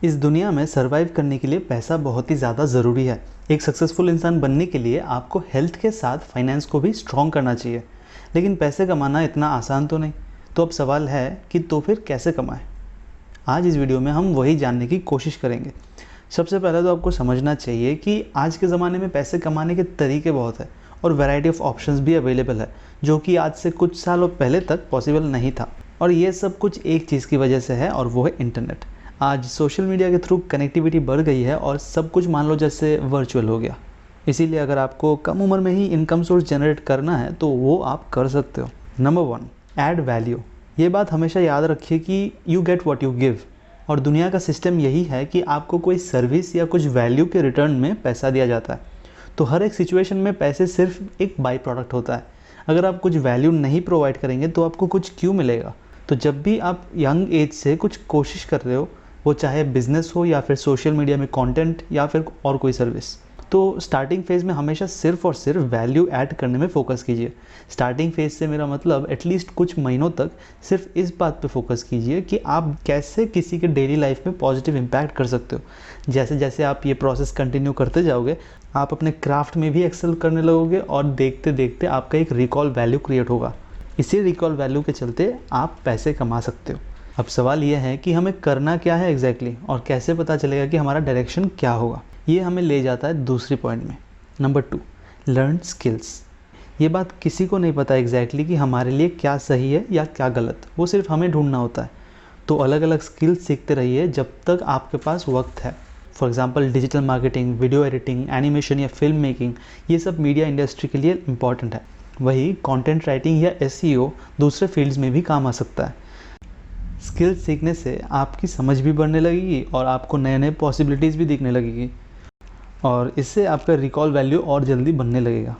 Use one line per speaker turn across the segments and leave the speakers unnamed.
इस दुनिया में सर्वाइव करने के लिए पैसा बहुत ही ज़्यादा ज़रूरी है। एक सक्सेसफुल इंसान बनने के लिए आपको हेल्थ के साथ फाइनेंस को भी स्ट्रॉन्ग करना चाहिए। लेकिन पैसे कमाना इतना आसान तो नहीं। तो अब सवाल है कि तो फिर कैसे कमाएं? आज इस वीडियो में हम वही जानने की कोशिश करेंगे। सबसे पहले तो आपको समझना चाहिए कि आज के ज़माने में पैसे कमाने के तरीके बहुत हैं और वैरायटी ऑफ ऑप्शंस भी अवेलेबल है, जो कि आज से कुछ सालों पहले तक पॉसिबल नहीं था। और ये सब कुछ एक चीज़ की वजह से है और वो है इंटरनेट। आज सोशल मीडिया के थ्रू कनेक्टिविटी बढ़ गई है और सब कुछ मान लो जैसे वर्चुअल हो गया। इसीलिए अगर आपको कम उम्र में ही इनकम सोर्स जनरेट करना है तो वो आप कर सकते हो। Number 1, add value. ये बात हमेशा याद रखिए कि you get what you give. और दुनिया का सिस्टम यही है कि आपको कोई सर्विस या कुछ वैल्यू के रिटर्न में पैसा दिया जाता है। तो हर एक सिचुएशन में पैसे सिर्फ एक बाई प्रोडक्ट होता है। अगर आप कुछ वैल्यू नहीं प्रोवाइड करेंगे तो आपको कुछ क्यों मिलेगा? तो जब भी आप यंग एज से कुछ कोशिश कर रहे हो, वो चाहे बिजनेस हो या फिर सोशल मीडिया में कंटेंट या फिर और कोई सर्विस, तो स्टार्टिंग फेज़ में हमेशा सिर्फ और सिर्फ वैल्यू ऐड करने में फ़ोकस कीजिए। स्टार्टिंग फेज़ से मेरा मतलब एटलीस्ट कुछ महीनों तक सिर्फ इस बात पे फोकस कीजिए कि आप कैसे किसी के डेली लाइफ में पॉजिटिव इम्पैक्ट कर सकते हो। जैसे जैसे आप ये प्रोसेस कंटिन्यू करते जाओगे, आप अपने क्राफ्ट में भी एक्सेल करने लगोगे और देखते देखते आपका एक रिकॉल वैल्यू क्रिएट होगा। इसी रिकॉल वैल्यू के चलते आप पैसे कमा सकते हो। अब सवाल यह है कि हमें करना क्या है एग्जैक्टली और कैसे पता चलेगा कि हमारा डायरेक्शन क्या होगा। ये हमें ले जाता है दूसरी पॉइंट में। Number 2, learn skills. ये बात किसी को नहीं पता एग्जैक्टली कि हमारे लिए क्या सही है या क्या गलत, वो सिर्फ हमें ढूंढना होता है। तो अलग अलग स्किल्स सीखते रहिए जब तक आपके पास वक्त है। For example digital marketing, video editing, animation या फिल्म मेकिंग, ये सब मीडिया इंडस्ट्री के लिए इम्पॉर्टेंट है। वही कंटेंट राइटिंग या एसईओ दूसरे फील्ड्स में भी काम आ सकता है। स्किल सीखने से आपकी समझ भी बढ़ने लगेगी और आपको नए नए पॉसिबिलिटीज़ भी दिखने लगेगी और इससे आपका रिकॉल वैल्यू और जल्दी बनने लगेगा।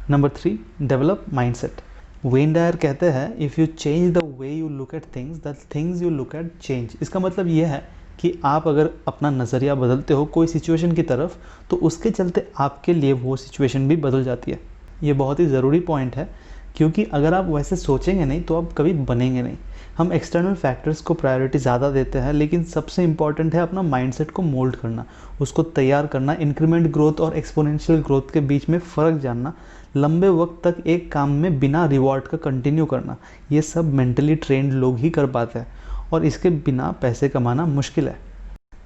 Number 3, develop mindset. Wayne Dyer कहते हैं, if you change the way you look at things, the things you look at change. इसका मतलब ये है कि आप अगर अपना नज़रिया बदलते हो कोई सिचुएशन की तरफ, तो उसके चलते आपके लिए वो सिचुएशन भी बदल जाती है। ये बहुत ही ज़रूरी पॉइंट है, क्योंकि अगर आप वैसे सोचेंगे नहीं तो आप कभी बनेंगे नहीं। हम एक्सटर्नल फैक्टर्स को प्रायोरिटी ज़्यादा देते हैं, लेकिन सबसे इम्पॉर्टेंट है अपना माइंडसेट को मोल्ड करना, उसको तैयार करना, इंक्रीमेंट ग्रोथ और एक्सपोनेंशियल ग्रोथ के बीच में फ़र्क जानना, लंबे वक्त तक एक काम में बिना रिवॉर्ड का कंटिन्यू करना। ये सब मेंटली ट्रेंड लोग ही कर पाते हैं और इसके बिना पैसे कमाना मुश्किल है।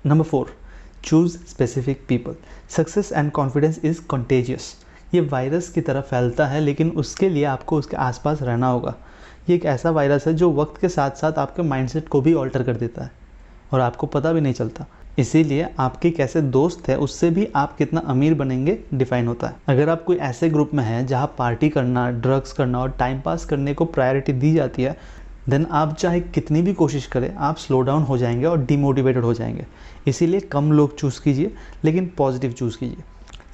Number 4, choose specific people. Success and confidence is contagious. ये वायरस की तरह फैलता है, लेकिन उसके लिए आपको उसके आसपास रहना होगा। ये एक ऐसा वायरस है जो वक्त के साथ साथ आपके माइंडसेट को भी ऑल्टर कर देता है और आपको पता भी नहीं चलता। इसीलिए आपके कैसे दोस्त है उससे भी आप कितना अमीर बनेंगे डिफाइन होता है। अगर आप कोई ऐसे ग्रुप में हैं जहाँ पार्टी करना, ड्रग्स करना और टाइम पास करने को प्रायोरिटी दी जाती है, देन आप चाहे कितनी भी कोशिश करें, आप स्लो डाउन हो जाएंगे और डिमोटिवेटेड हो जाएंगे। इसीलिए कम लोग चूज़ कीजिए, लेकिन पॉजिटिव चूज़ कीजिए।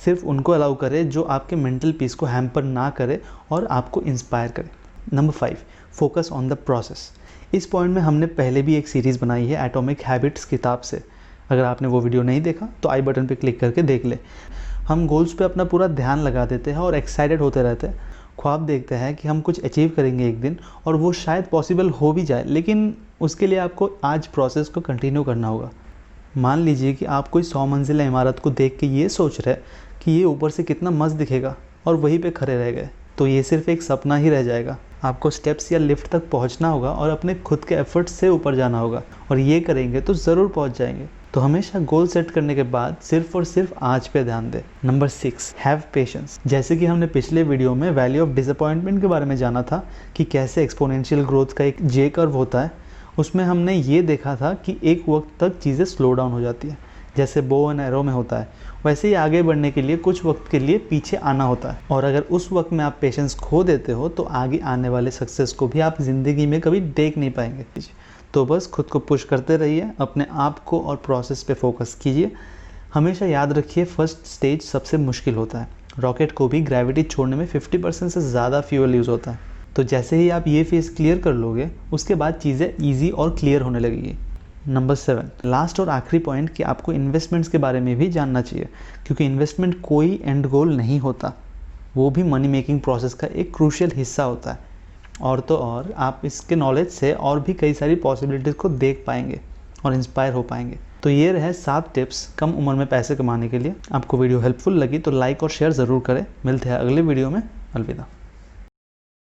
सिर्फ उनको अलाउ करें जो आपके मेंटल पीस को हैम्पर ना करे और आपको इंस्पायर करे। Number 5, focus on the process. इस पॉइंट में हमने पहले भी एक सीरीज़ बनाई है एटॉमिक हैबिट्स किताब से। अगर आपने वो वीडियो नहीं देखा तो आई बटन पे क्लिक करके देख ले। हम गोल्स पे अपना पूरा ध्यान लगा देते हैं और एक्साइटेड होते रहते हैं। ख्वाब देखते हैं कि हम कुछ अचीव करेंगे एक दिन और वो शायद पॉसिबल हो भी जाए, लेकिन उसके लिए आपको आज प्रोसेस को कंटिन्यू करना होगा। मान लीजिए कि आप कोई 100 मंजिला इमारत को देख के ये सोच रहे कि ये ऊपर से कितना मस्त दिखेगा और वहीं पे खड़े रह गए, तो ये सिर्फ एक सपना ही रह जाएगा। आपको स्टेप्स या लिफ्ट तक पहुंचना होगा और अपने खुद के एफर्ट्स से ऊपर जाना होगा, और ये करेंगे तो ज़रूर पहुंच जाएंगे। तो हमेशा गोल सेट करने के बाद सिर्फ और सिर्फ आज पे ध्यान दें। Number 6, have patience. जैसे कि हमने पिछले वीडियो में वैल्यू ऑफ डिसअपॉइंटमेंट के बारे में जाना था कि कैसे एक्सपोनेंशियल ग्रोथ का एक जे कर्व होता है, उसमें हमने ये देखा था कि एक वक्त तक चीज़ें स्लो डाउन हो जाती है। जैसे बो एंड एरो में होता है, वैसे ही आगे बढ़ने के लिए कुछ वक्त के लिए पीछे आना होता है, और अगर उस वक्त में आप पेशेंस खो देते हो तो आगे आने वाले सक्सेस को भी आप ज़िंदगी में कभी देख नहीं पाएंगे। तो बस खुद को पुश करते रहिए, अपने आप को और प्रोसेस पे फोकस कीजिए। हमेशा याद रखिए, फर्स्ट स्टेज सबसे मुश्किल होता है। रॉकेट को भी ग्रेविटी छोड़ने में 50% से ज़्यादा फ्यूल यूज़ होता है। तो जैसे ही आप ये फेज़ क्लियर कर लोगे, उसके बाद चीज़ें ईजी और क्लियर होने लगेगी। नंबर 7, लास्ट और आखिरी पॉइंट कि आपको इन्वेस्टमेंट्स के बारे में भी जानना चाहिए, क्योंकि इन्वेस्टमेंट कोई एंड गोल नहीं होता, वो भी मनी मेकिंग प्रोसेस का एक क्रूशियल हिस्सा होता है। और तो और आप इसके नॉलेज से और भी कई सारी पॉसिबिलिटीज़ को देख पाएंगे और इंस्पायर हो पाएंगे। तो ये रहे 7 टिप्स कम उम्र में पैसे कमाने के लिए। आपको वीडियो हेल्पफुल लगी तो लाइक और शेयर ज़रूर करें। मिलते हैं अगले वीडियो में। अलविदा।